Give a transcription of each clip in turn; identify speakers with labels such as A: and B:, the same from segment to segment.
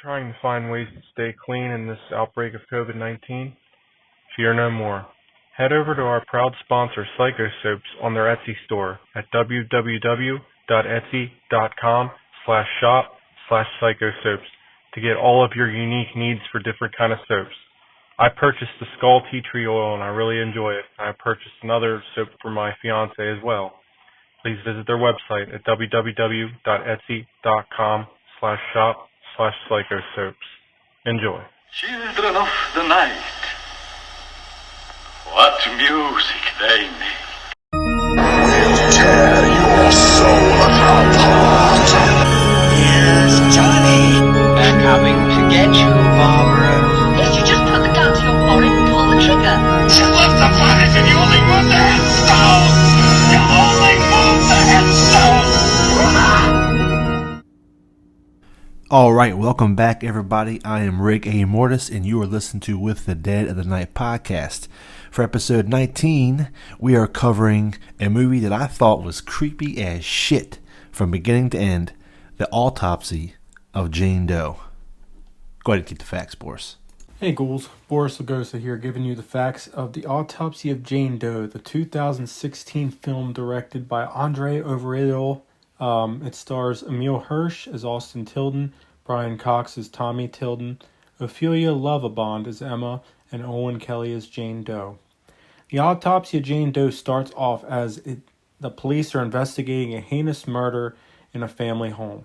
A: trying to find ways to stay clean in this outbreak of COVID-19? Fear no more. Head over to our proud sponsor Psycho Soaps on their Etsy store at www.etsy.com/shop/psychosoaps to get all of your unique needs for different kind of soaps. I purchased the Skull Tea Tree Oil and I really enjoy it. I purchased another soap for my fiance as well. Please visit their website at www.etsy.com/shop/psychosoaps. Enjoy.
B: Children of the night, what music they make.
C: We'll tear your soul apart.
D: Here's Johnny.
E: They're coming to get you, Barbara.
F: Yes, you just put the gun to your forehead and pull the trigger.
C: You left the planet and you only moved the headstone! You only moved the headstone!
G: Alright, welcome back everybody. I am Rick A. Mortis and you are listening to With the Dead of the Night podcast. For episode 19, we are covering a movie that I thought was creepy as shit from beginning to end, The Autopsy of Jane Doe. Go ahead and keep the facts, Boris.
H: Hey ghouls, Boris Lagosa here giving you the facts of The Autopsy of Jane Doe, the 2016 film directed by Andre Overijl. It stars Emile Hirsch as Austin Tilden, Brian Cox as Tommy Tilden, Ophelia Lovabond as Emma, and Owen Kelly as Jane Doe. The Autopsy of Jane Doe starts off as the police are investigating a heinous murder in a family home.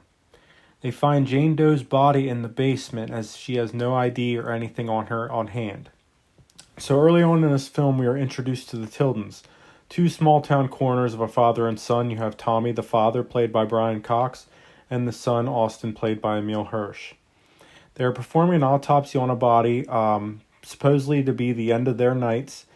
H: They find Jane Doe's body in the basement as she has no ID or anything on her on hand. So early on in this film we are introduced to the Tildens. Two small-town corners of a father and son. You have Tommy, the father, played by Brian Cox, and the son, Austin, played by Emile Hirsch. They are performing an autopsy on a body, supposedly to be the end of their nights,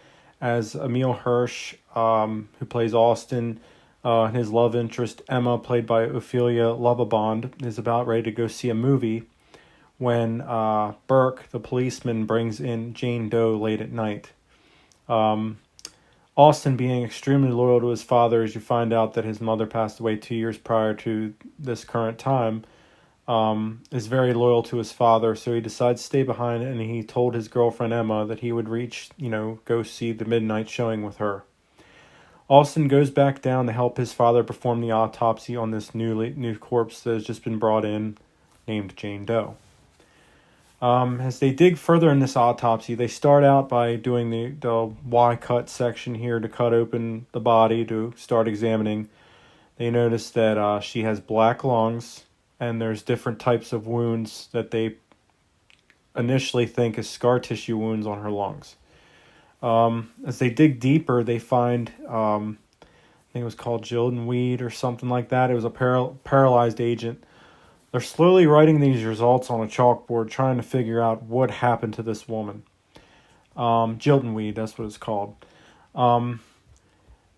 H: as Emile Hirsch, who plays Austin, and his love interest, Emma, played by Ophelia Lovabond, is about ready to go see a movie when Burke, the policeman, brings in Jane Doe late at night. Austin, being extremely loyal to his father, as you find out that his mother passed away 2 years prior to this current time, is very loyal to his father, so he decides to stay behind, and he told his girlfriend Emma that he would go see the midnight showing with her. Austin goes back down to help his father perform the autopsy on this new corpse that has just been brought in, named Jane Doe. As they dig further in this autopsy, they start out by doing the Y-cut section here to cut open the body to start examining. They notice that she has black lungs, and there's different types of wounds that they initially think is scar tissue wounds on her lungs. As they dig deeper, they find, I think it was called Gildenweed or something like that. It was a paralyzed agent. They're slowly writing these results on a chalkboard, trying to figure out what happened to this woman. Gildenweed, that's what it's called.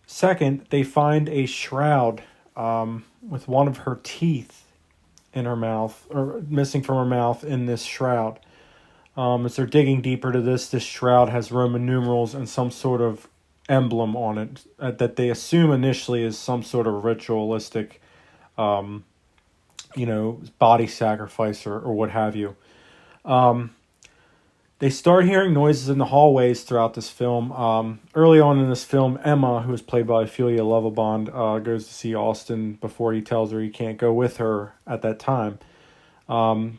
H: Second, they find a shroud with one of her teeth in her mouth, or missing from her mouth in this shroud. As they're digging deeper to this shroud has Roman numerals and some sort of emblem on it that they assume initially is some sort of ritualistic body sacrifice or what have you. They start hearing noises in the hallways throughout this film. Early on in this film, Emma, who is played by Ophelia Lovabond, goes to see Austin before he tells her he can't go with her at that time.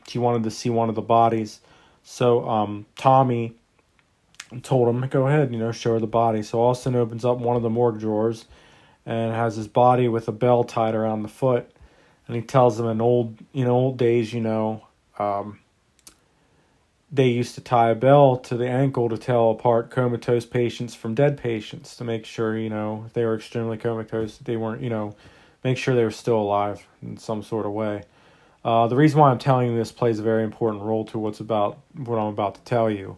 H: She wanted to see one of the bodies. So Tommy told him, go ahead, show her the body. So Austin opens up one of the morgue drawers and has his body with a bell tied around the foot. And he tells them in old days, they used to tie a bell to the ankle to tell apart comatose patients from dead patients to make sure, if they were extremely comatose, they weren't, make sure they were still alive in some sort of way. The reason why I'm telling you this plays a very important role to what I'm about to tell you.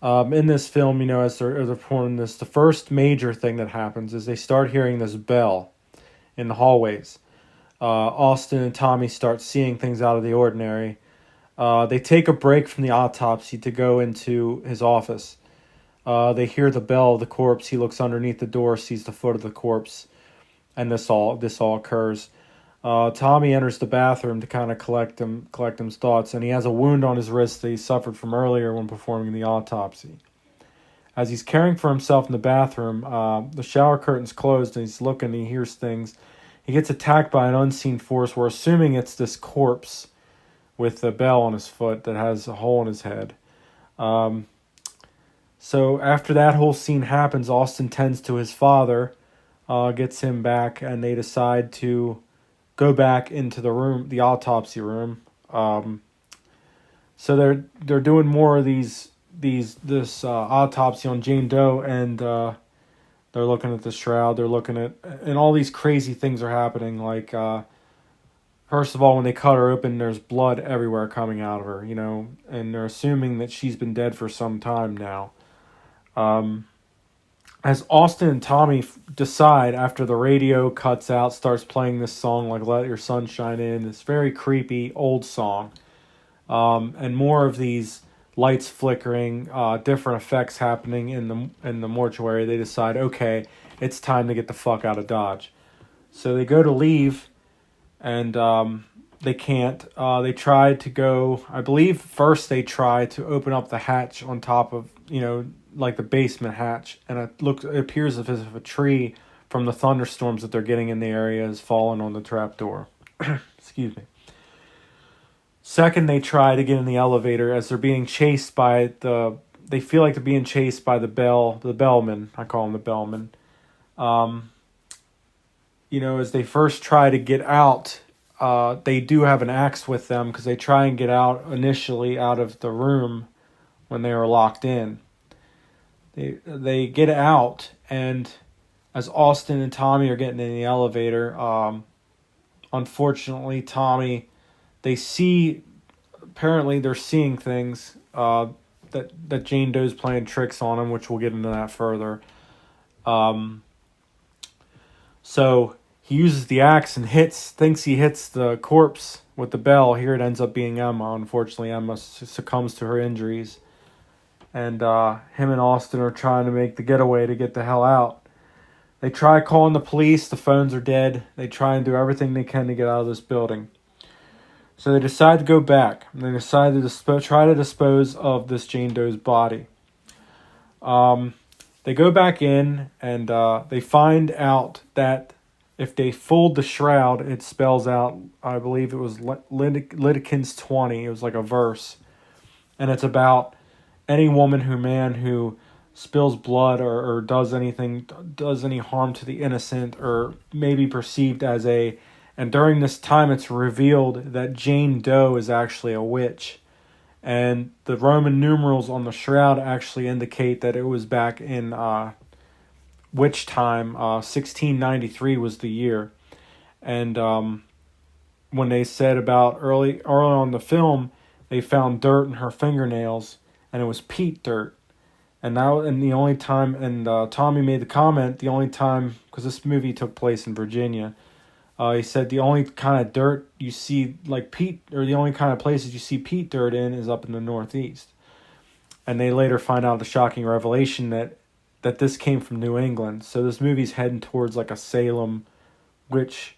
H: In this film, as they're performing this, the first major thing that happens is they start hearing this bell in the hallways. Austin and Tommy start seeing things out of the ordinary. They take a break from the autopsy to go into his office. They hear the bell of the corpse. He looks underneath the door, sees the foot of the corpse, and this all occurs. Tommy enters the bathroom to kind of collect his thoughts, and he has a wound on his wrist that he suffered from earlier when performing the autopsy. As he's caring for himself in the bathroom, the shower curtain's closed, and he's looking, and he hears things. He gets attacked by an unseen force. We're assuming it's this corpse with a bell on his foot that has a hole in his head. So after that whole scene happens, Austin tends to his father, gets him back, and they decide to go back into the room, the autopsy room. So they're doing more of this autopsy on Jane Doe, and they're looking at the shroud. They're looking at, and all these crazy things are happening. Like first of all, when they cut her open, there's blood everywhere coming out of her, and they're assuming that she's been dead for some time now. As Austin and Tommy decide, after the radio cuts out, starts playing this song like "Let Your Sunshine In," this very creepy old song, and more of these lights flickering, different effects happening in the mortuary. They decide, okay, it's time to get the fuck out of Dodge. So they go to leave, and they can't. They tried to go. I believe first they tried to open up the hatch on top of like the basement hatch, and it appears as if a tree from the thunderstorms that they're getting in the area has fallen on the trapdoor. Excuse me. Second, they try to get in the elevator as they're being chased by they feel like they're being chased by the bellman. I call him the bellman. As they first try to get out, they do have an axe with them because they try and get out initially out of the room when they were locked in. They get out, and as Austin and Tommy are getting in the elevator, unfortunately, Tommy, apparently they're seeing things that Jane Doe's playing tricks on him, which we'll get into that further. So he uses the axe and thinks he hits the corpse with the bell. Here it ends up being Emma. Unfortunately, Emma succumbs to her injuries. And him and Austin are trying to make the getaway to get the hell out. They try calling the police. The phones are dead. They try and do everything they can to get out of this building. So they decide to go back. And they decide to try to dispose of this Jane Doe's body. They go back in, and they find out that if they fold the shroud, it spells out, I believe it was Leviticus 20. It was like a verse. And it's about any woman man who spills blood or does any harm to the innocent, or may be perceived as and during this time it's revealed that Jane Doe is actually a witch. And the Roman numerals on the shroud actually indicate that it was back in witch time. 1693 was the year. And when they said about early on in the film, they found dirt in her fingernails, and it was peat dirt. And the only time, and Tommy made the comment, the only time, because this movie took place in Virginia, he said the only kind of dirt you see like peat, or the only kind of places you see peat dirt in is up in the Northeast. And they later find out the shocking revelation that this came from New England. So this movie's heading towards like a Salem, which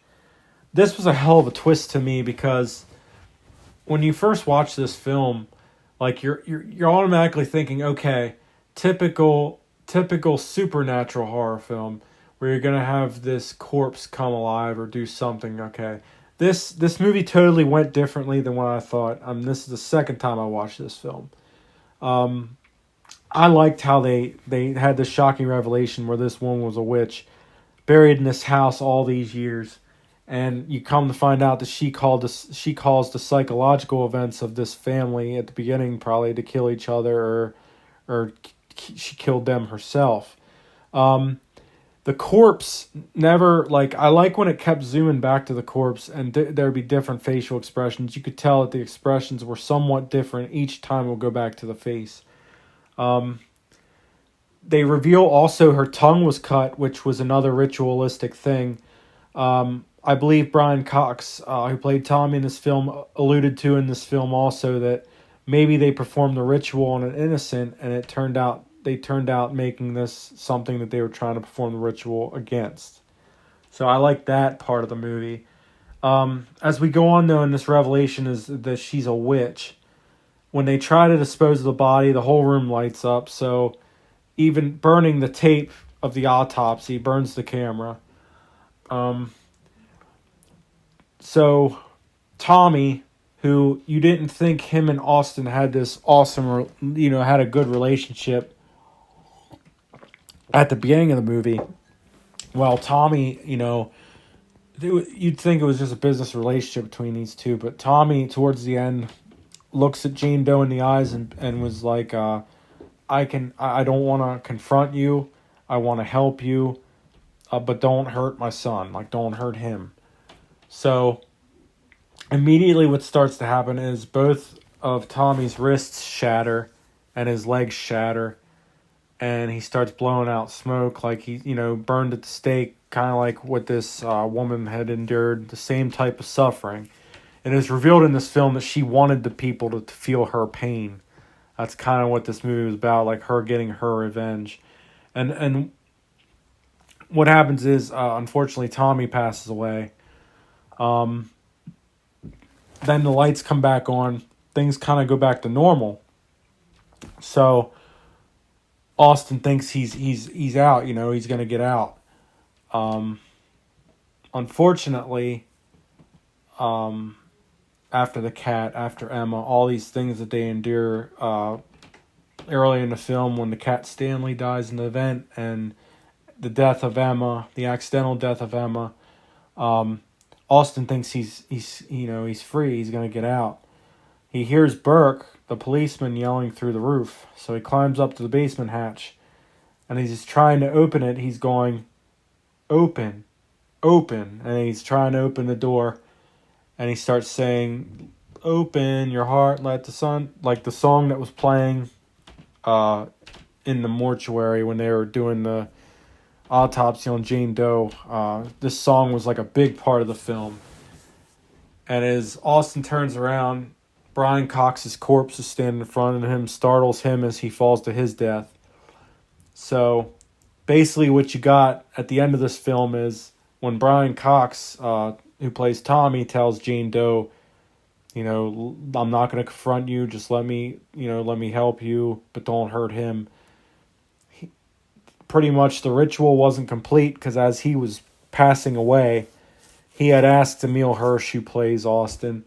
H: this was a hell of a twist to me, because when you first watch this film, like you're automatically thinking, okay, typical supernatural horror film where you're gonna have this corpse come alive or do something. Okay, this movie totally went differently than what I thought. This is the second time I watched this film. I liked how they had this shocking revelation where this woman was a witch, buried in this house all these years. And you come to find out that she calls the psychological events of this family at the beginning probably to kill each other, or she killed them herself. The corpse never, I like when it kept zooming back to the corpse, and there'd be different facial expressions. You could tell that the expressions were somewhat different each time we'll go back to the face. They reveal also her tongue was cut, which was another ritualistic thing. I believe Brian Cox, who played Tommy in this film, alluded to in this film also that maybe they performed the ritual on an innocent, and they turned out making this something that they were trying to perform the ritual against. So I like that part of the movie. As we go on, though, and this revelation is that she's a witch. When they try to dispose of the body, the whole room lights up. So even burning the tape of the autopsy burns the camera. So Tommy, who you didn't think him and Austin had this awesome, had a good relationship at the beginning of the movie. Well, Tommy, you'd think it was just a business relationship between these two, but Tommy, towards the end, looks at Jane Doe in the eyes and was like, I don't want to confront you. I want to help you, but don't hurt my son. Like, don't hurt him. So immediately what starts to happen is both of Tommy's wrists shatter and his legs shatter, and he starts blowing out smoke like he, burned at the stake, kind of like what this woman had endured, the same type of suffering. And it's revealed in this film that she wanted the people to feel her pain. That's kind of what this movie was about, like her getting her revenge. And what happens is, unfortunately, Tommy passes away. Then the lights come back on. Things kind of go back to normal. So Austin thinks he's out. He's going to get out. Unfortunately, after the cat, after Emma, all these things that they endure early in the film, when the cat Stanley dies in the event, and the death of Emma, the accidental death of Emma, Austin thinks he's free. He's gonna get out. He hears Burke, the policeman, yelling through the roof, so he climbs up to the basement hatch, and he's trying to open it. He's going, open, and he's trying to open the door. And he starts saying, open your heart, let the sun, like the song that was playing in the mortuary when they were doing the autopsy on Jane Doe. This song was like a big part of the film. And as Austin turns around, Brian Cox's corpse is standing in front of him, startles him as he falls to his death. So basically what you got at the end of this film is when Brian Cox, who plays Tommy, tells Jane Doe, I'm not going to confront you. Just let me help you, but don't hurt him. Pretty much the ritual wasn't complete because as he was passing away, he had asked Emil Hirsch, who plays Austin.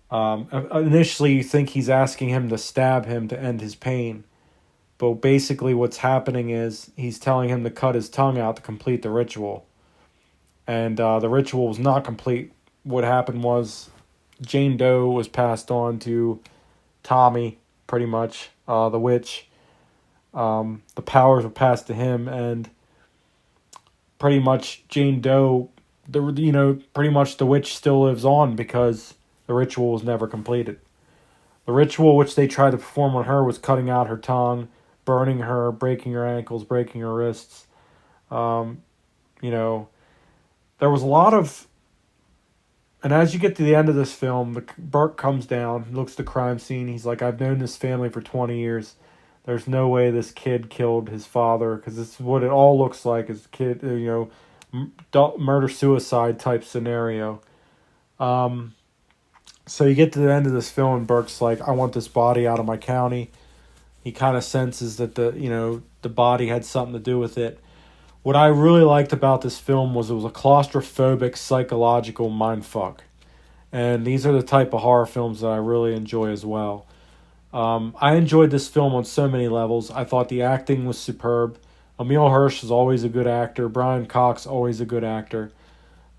H: Initially, you think he's asking him to stab him to end his pain. But basically what's happening is he's telling him to cut his tongue out to complete the ritual. And the ritual was not complete. What happened was Jane Doe was passed on to Tommy, pretty much, the witch. The powers were passed to him, and pretty much Jane Doe, pretty much the witch still lives on because the ritual was never completed. The ritual which they tried to perform on her was cutting out her tongue, burning her, breaking her ankles, breaking her wrists. There was a lot of, and as you get to the end of this film, Burke comes down, looks at the crime scene. He's like, I've known this family for 20 years. There's no way this kid killed his father, because this is what it all looks like, is kid, murder-suicide type scenario. So you get to the end of this film, and Burke's like, I want this body out of my county. He kind of senses that the body had something to do with it. What I really liked about this film was it was a claustrophobic, psychological mindfuck. And these are the type of horror films that I really enjoy as well. I enjoyed this film on so many levels. I thought the acting was superb. Emil Hirsch is always a good actor. Brian Cox, always a good actor.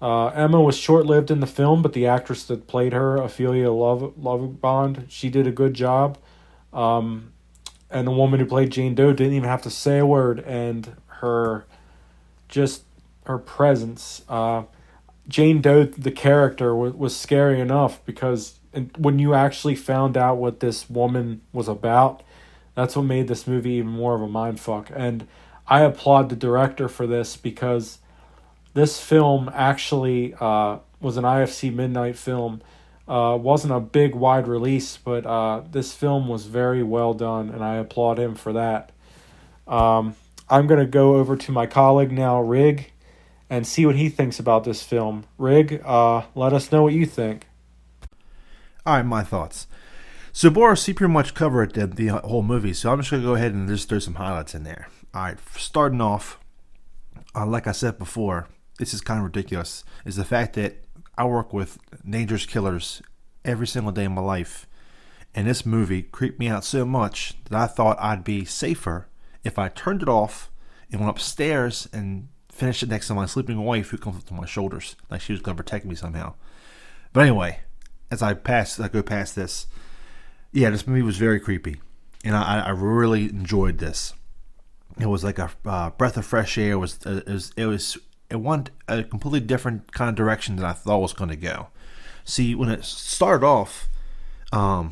H: Emma was short-lived in the film, but the actress that played her, Ophelia Lovibond, she did a good job. And the woman who played Jane Doe didn't even have to say a word, and her presence. Jane Doe, the character, was scary enough because when you actually found out what this woman was about, that's what made this movie even more of a mindfuck. And I applaud the director for this because this film actually was an IFC Midnight film. Wasn't a big, wide release, but this film was very well done, and I applaud him for that. I'm going to go over to my colleague now, Rig, and see what he thinks about this film. Rig, let us know what you think.
G: All right, my thoughts. So Boris, he pretty much covered the whole movie, so I'm just going to go ahead and just throw some highlights in there. All right, starting off, like I said before, this is kind of ridiculous, is the fact that I work with dangerous killers every single day of my life, and this movie creeped me out so much that I thought I'd be safer if I turned it off and went upstairs and finished it next to my sleeping wife, who comes up to my shoulders like she was going to protect me somehow. But anyway, as I go past this, yeah, this movie was very creepy, and I really enjoyed this. It was like a breath of fresh air. It went a completely different kind of direction than I thought it was going to go. See, when it started off, I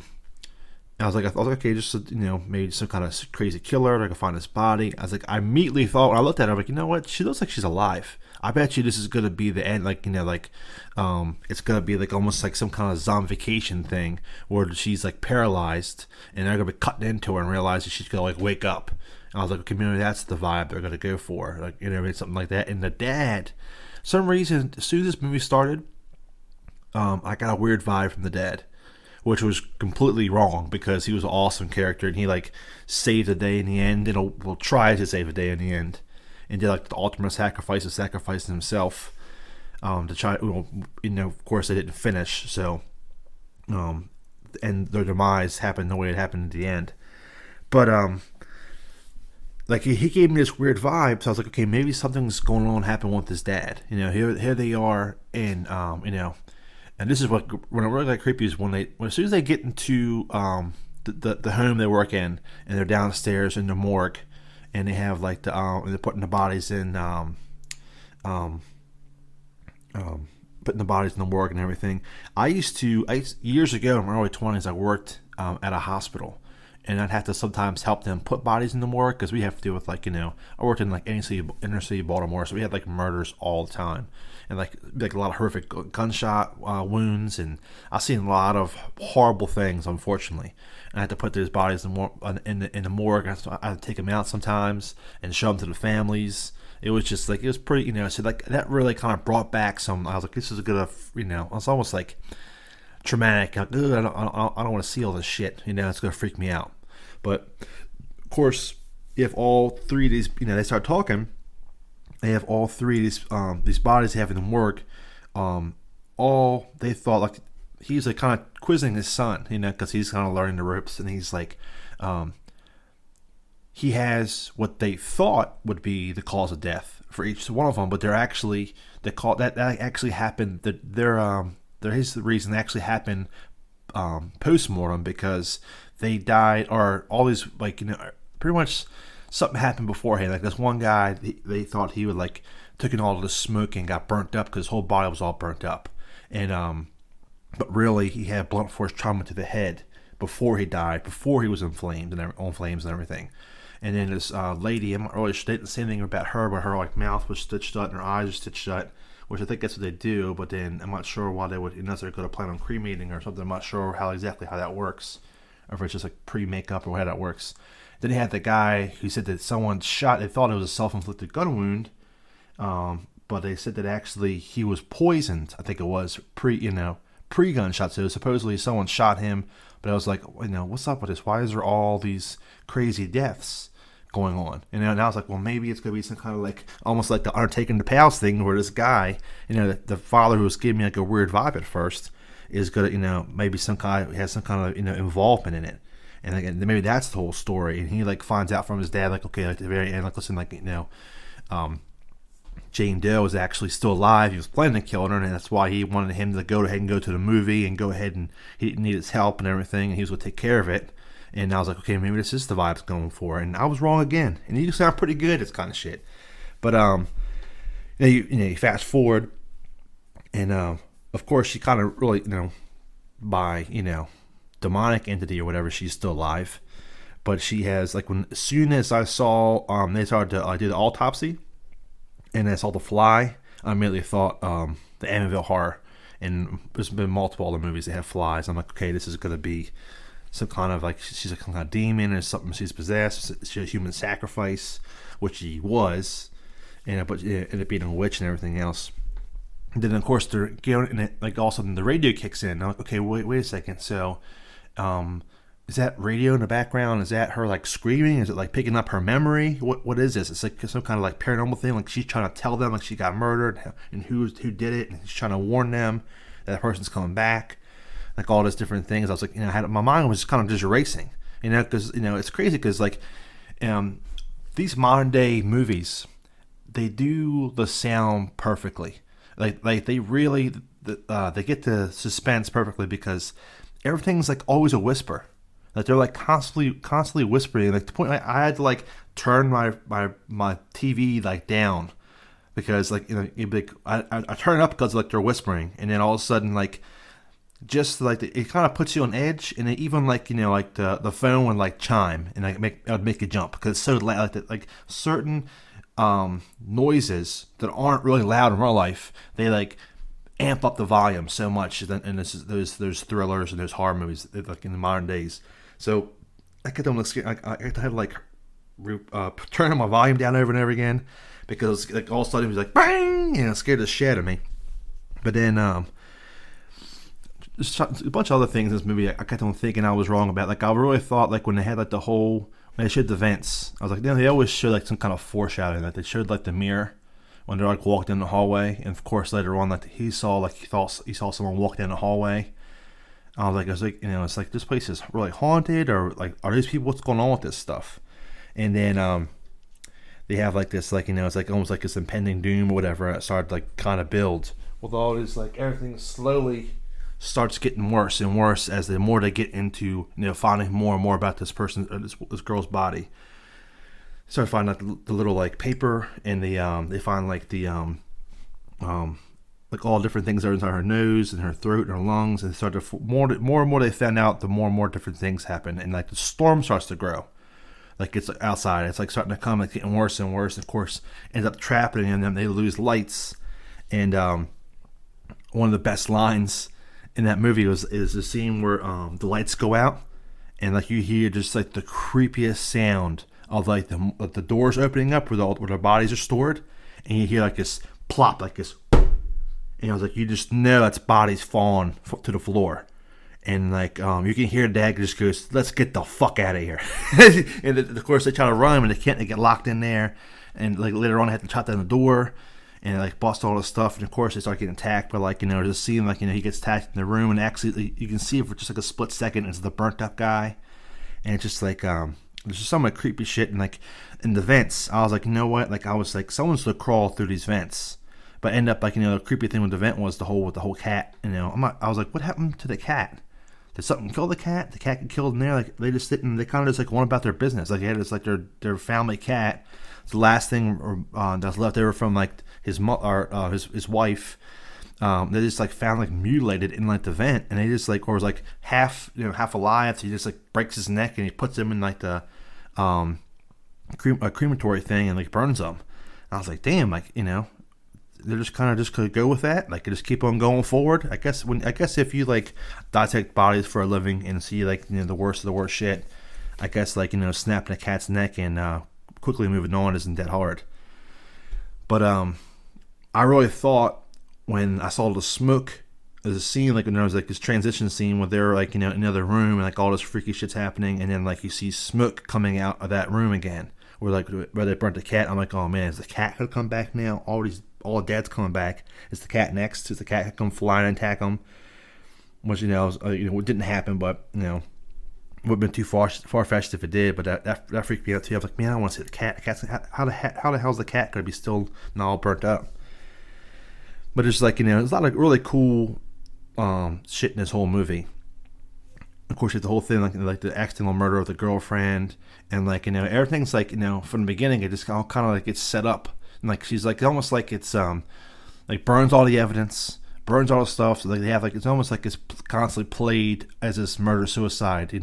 G: thought, okay, just maybe some kind of crazy killer. I can find this body. I immediately thought, when I looked at her, I'm like, you know what? She looks like she's alive. I bet you this is gonna be the end. It's gonna be like almost like some kind of zombification thing where she's like paralyzed, and they're gonna be cutting into her and realize that she's gonna like wake up. And I was like, okay, maybe that's the vibe they're gonna go for, something like that. And the dad, for some reason, as soon as this movie started, I got a weird vibe from the dad, which was completely wrong because he was an awesome character and he like saved the day in the end. Will try to save the day in the end, and did like the ultimate sacrifice of sacrificing himself to try. Of course, they didn't finish, so and their demise happened the way it happened at the end. But he gave me this weird vibe, so I was like, okay, maybe something's going on happening with his dad. Here they are, and and this is when it really got creepy is as soon as they get into the home they work in, and they're downstairs in the morgue, and they have like they're putting the bodies in putting the bodies in the morgue and everything. Years ago in my early 20s, I worked at a hospital, and I'd have to sometimes help them put bodies in the morgue because we have to deal with I worked in like inner city Baltimore, so we had like murders all the time, and like a lot of horrific gunshot wounds, and I've seen a lot of horrible things, unfortunately. And I had to put those bodies in the morgue. I had to take them out sometimes and show them to the families. It was just like, it was pretty, so like that really kind of brought back some. I was like, this is a good, it's almost like traumatic. Like, I don't want to see all this shit. It's gonna freak me out. But of course, if all three of these, they start talking, they have all three of these bodies having them work. All they thought, like, he's like kind of quizzing his son, because he's kind of learning the ropes, and he's like, he has what they thought would be the cause of death for each one of them, but they're actually that actually happened. His reason actually happened post-mortem, because they died, or all these pretty much something happened beforehand. Like this one guy, they thought he would like took in all of the smoke and got burnt up because his whole body was all burnt up, and but really he had blunt force trauma to the head before he died, before he was on flames and everything. And then this lady, I'm not really sure, they didn't say anything about her, but her like mouth was stitched shut and her eyes were stitched shut, which I think that's what they do. But then I'm not sure why they would, unless they're going to plan on cremating or something. I'm not sure exactly how that works, or if it's just like pre-makeup or how that works. Then he had the guy who said that someone shot. They thought it was a self-inflicted gun wound, but they said that actually he was poisoned. I think it was pre-gunshot. So supposedly someone shot him. But I was like, what's up with this? Why is there all these crazy deaths going on? And I was like, well, maybe it's going to be some kind of like, almost like the Undertaker and the Pals thing, where this guy, the father who was giving me like a weird vibe at first, is going to, maybe has some kind of, involvement in it. And again, maybe that's the whole story. And he like finds out from his dad, like, okay, like at the very end, like, listen, like, Jane Doe was actually still alive. He was planning to kill her, and that's why he wanted him to go ahead and go to the movie and go ahead, and he didn't need his help and everything, and he was going to take care of it. And I was like, okay, maybe this is the vibes going for. And I was wrong again. And you sound pretty good, this kind of shit. But you fast forward, and of course she kind of really, by demonic entity or whatever, she's still alive. But she has as soon as I saw they started to do the autopsy, and I saw The Fly, I immediately thought the Amityville Horror. And there's been multiple other movies that have flies. I'm like, okay, this is going to be some kind of like, she's like some kind of demon or something she's possessed. She's a human sacrifice, which she was. but it ended up being a witch and everything else. And then of course they're going, and like all of a sudden the radio kicks in. I'm like, okay, wait a second. So, is that radio in the background? Is that her like screaming? Is it like picking up her memory? What is this? It's like some kind of like paranormal thing. Like she's trying to tell them like she got murdered and who did it, and she's trying to warn them that person's coming back. Like all those different things. I was like, my mind was kind of just racing, because it's crazy because like, these modern day movies, they do the sound perfectly. Like they really they get the suspense perfectly because everything's like always a whisper. Like they're like constantly whispering. Like to the point I had to like turn my TV like down because like it'd be like, I turn it up because like they're whispering, and then all of a sudden like just like it kind of puts you on edge, and it even like like the phone would like chime and like it would make you jump because it's so loud. Like certain noises that aren't really loud in real life, they like amp up the volume so much. And this is those thrillers and those horror movies like in the modern days. So I get them I had to like turn my volume down over and over again because like all of a sudden it was like bang, it scared the shit out of me. But then there's a bunch of other things in this movie I kept on thinking I was wrong about. Like I really thought like when they had like when they showed the vents, I was like, they always show like some kind of foreshadowing. Like they showed like the mirror when they're like walked in the hallway, and of course later on like he saw someone walk down the hallway. I was like, it's like this place is really haunted, or like are these people? What's going on with this stuff? And then they have like this like it's like almost like this impending doom or whatever. It started like kind of build with all this like everything slowly starts getting worse and worse as the more they get into finding more and more about this person, this girl's body. Start finding like the little like paper, and they find like the like all different things that are inside her nose and her throat and her lungs, and start to more and more they found out, the more and more different things happen, and like the storm starts to grow. Like it's outside, it's like starting to come, like getting worse and worse. Of course, ends up trapping them. They lose lights, and one of the best lines in that movie is the scene where the lights go out, and like you hear just like the creepiest sound of like the doors opening up where their bodies are stored, and you hear like this plop, like this. And I was like, you just know that's bodies falling to the floor. And like, you can hear Dad just goes, let's get the fuck out of here. And of course they try to run, and they can't, they get locked in there. And like later on they have to chop down the door and like bust all this stuff. And of course they start getting attacked by like, just seeing like, he gets attacked in the room, and actually you can see it for just like a split second. It's the burnt up guy. And it's just like, there's just some like creepy shit. And like in the vents, I was like, what? Like I was like, someone's gonna crawl through these vents. But end up like the creepy thing with the vent was the whole cat. I was like, what happened to the cat? Did something kill the cat? The cat get killed in there? Like they just didn't. They kind of just like went about their business. Like it's like their family cat. It's the last thing that's left over from like his wife. They just like found like mutilated in like the vent, and they just like, or was like half alive. So he just like breaks his neck and he puts him in like the crematory thing and like burns them. And I was like, damn, like they're just kind of just could go with that, like just keep on going forward. I guess if you like dissect bodies for a living and see like the worst of the worst shit, I guess like snapping a cat's neck and quickly moving on isn't that hard. But I really thought when I saw the smoke, there's a scene like when there was like this transition scene where they're like in another room and like all this freaky shit's happening, and then like you see smoke coming out of that room again, where they burnt the cat. I'm like, oh man, is the cat gonna come back now? All Dad's coming back. Is the cat next? Is the cat gonna come flying and attack him? Which it didn't happen, but would have been too far-fetched if it did. But that freaked me out too. I was like, man, I want to see the cat. How the hell's the cat gonna be still not all burnt up? But it's like there's a lot of really cool shit in this whole movie. Of course, it's the whole thing like the accidental murder of the girlfriend, and like everything's like from the beginning it just all kind of like gets set up. And like she's like almost like it's like burns all the evidence, burns all the stuff. So like they have like it's almost like it's constantly played as this murder suicide,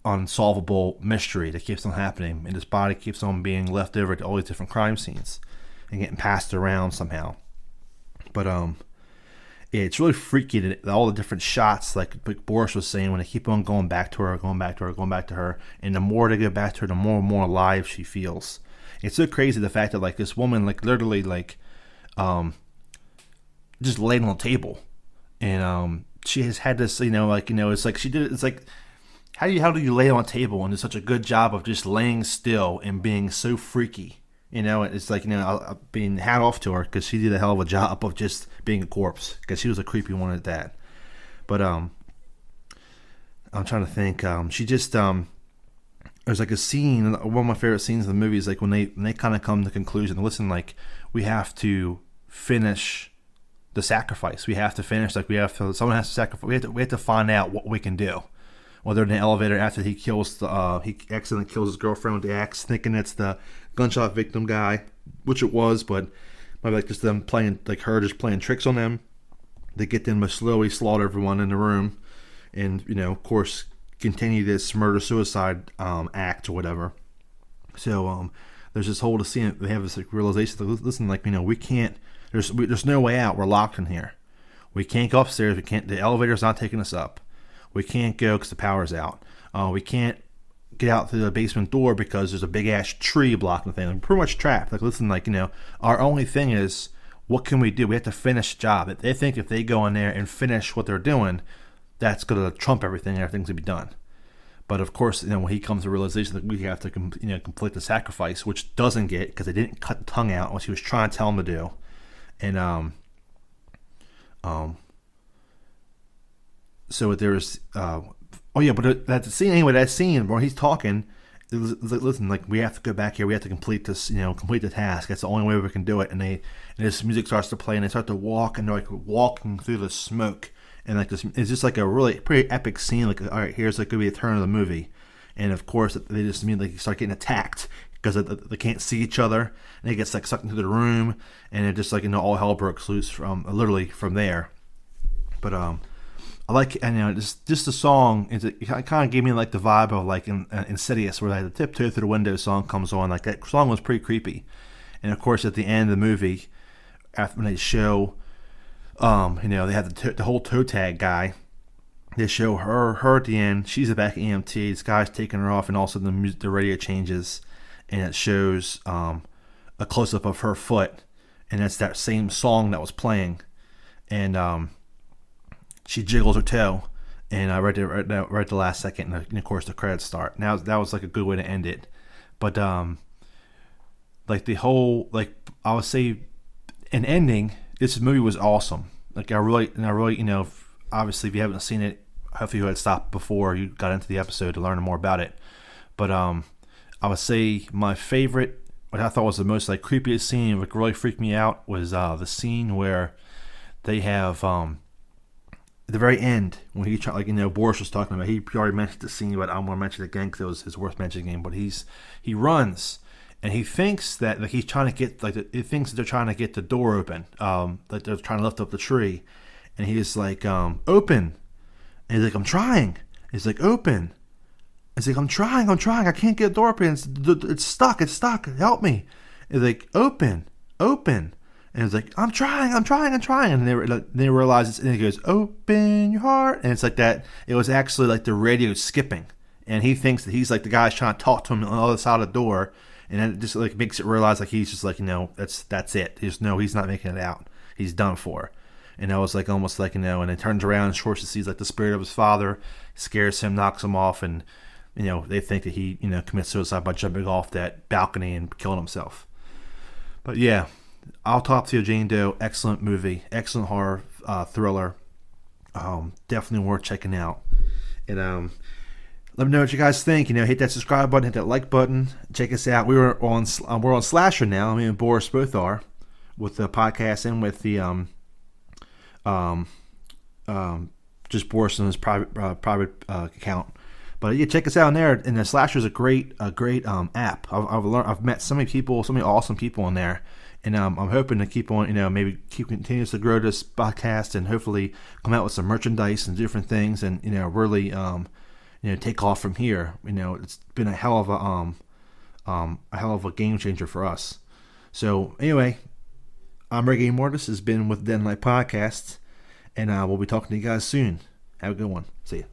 G: unsolvable mystery that keeps on happening, and this body keeps on being left over to all these different crime scenes and getting passed around somehow. But it's really freaky that all the different shots, like Boris was saying, when they keep on going back to her, and the more they go back to her, the more and more alive she feels. It's so crazy the fact that like this woman like literally like just laid on the table, and she has had this, it's like she did it. It's like how do you lay on a table and do such a good job of just laying still and being so freaky? It's like, I'll being hat off to her because she did a hell of a job of just being a corpse, because she was a creepy one at that. But I'm trying to think. She just there's like a scene. One of my favorite scenes in the movie is like when they kind of come to the conclusion. Listen, like we have to finish the sacrifice. We have to finish. Like someone has to sacrifice. We have to find out what we can do. Whether in the elevator after he accidentally kills his girlfriend with the axe, thinking it's the gunshot victim guy, which it was, but maybe like just them playing, like her just playing tricks on them. They get them to slowly slaughter everyone in the room, and of course continue this murder-suicide act or whatever. So there's this whole scene. They have this like realization that listen, like we can't. There's no way out. We're locked in here. We can't go upstairs. We can't. The elevator's not taking us up. We can't go because the power's out. We can't get out through the basement door because there's a big ass tree blocking the thing. We're pretty much trapped. Like listen, like our only thing is, what can we do? We have to finish the job. They think if they go in there and finish what they're doing, that's going to trump everything. Everything's going to be done. But of course, when he comes to the realization that we have to, complete the sacrifice, which doesn't get because they didn't cut the tongue out, what he was trying to tell him to do, and so there's that scene where he's talking. Listen, like we have to go back here. We have to complete this, complete the task. That's the only way we can do it. And this music starts to play, and they start to walk, and they're like walking through the smoke, and like this, it's just like a really pretty epic scene. Like, all right, here's like gonna be the turn of the movie, and of course they just immediately start getting attacked because they can't see each other, and they get like sucked into the room, and it just like all hell breaks loose from literally from there. But I like, and just the song. It kind of gave me like the vibe of like in Insidious, where like the tiptoe through the window song comes on. Like that song was pretty creepy. And of course, at the end of the movie, after when they show, they have the whole toe tag guy. They show her at the end. She's the back EMT. This guy's taking her off, and also the radio changes, and it shows a close up of her foot, and that's that same song that was playing, and she jiggles her toe, and right at the last second, and of course the credits start. Now that was like a good way to end it, but like the whole, like I would say, an ending. This movie was awesome. Like I really, obviously if you haven't seen it, hopefully you had stopped before you got into the episode to learn more about it. But I would say my favorite, what I thought was the most like creepiest scene, what really freaked me out, was the scene where they have at the very end, when he tried, like Boris was talking about, he already mentioned the scene, but I'm going to mention it again because it was his worth mentioning. But he runs, and he thinks that like he's trying to get he thinks that they're trying to get the door open, that they're trying to lift up the tree, and he's like open, and he's like I'm trying. He's like open. He's like I'm trying. I can't get the door open. It's stuck. Help me. He's like open. And it's like, I'm trying. And they realize it's, and he goes, open your heart. And it's like that. It was actually like the radio skipping. And he thinks that he's like the guy's trying to talk to him on the other side of the door. And then it just like makes it realize like he's just like, that's it. He's not making it out. He's done for. And I was like, almost like, and he turns around and Schwartz sees like the spirit of his father, scares him, knocks him off. And, they think that he, commits suicide by jumping off that balcony and killing himself. But yeah. Autopsy of Jane Doe, excellent movie, excellent horror thriller, definitely worth checking out. And let me know what you guys think. Hit that subscribe button, hit that like button, check us out. We're on Slasher now. Me and Boris both are, with the podcast and with the just Boris on his private account. But yeah, check us out in there. And the Slasher is a great app. I've met so many awesome people in there. And I'm hoping to keep on, maybe continues to grow this podcast and hopefully come out with some merchandise and different things, and really take off from here. It's been a hell of a game changer for us. So anyway, I'm Rick A. Mortis. Has been with Dead Night Podcast, and we'll be talking to you guys soon. Have a good one. See ya.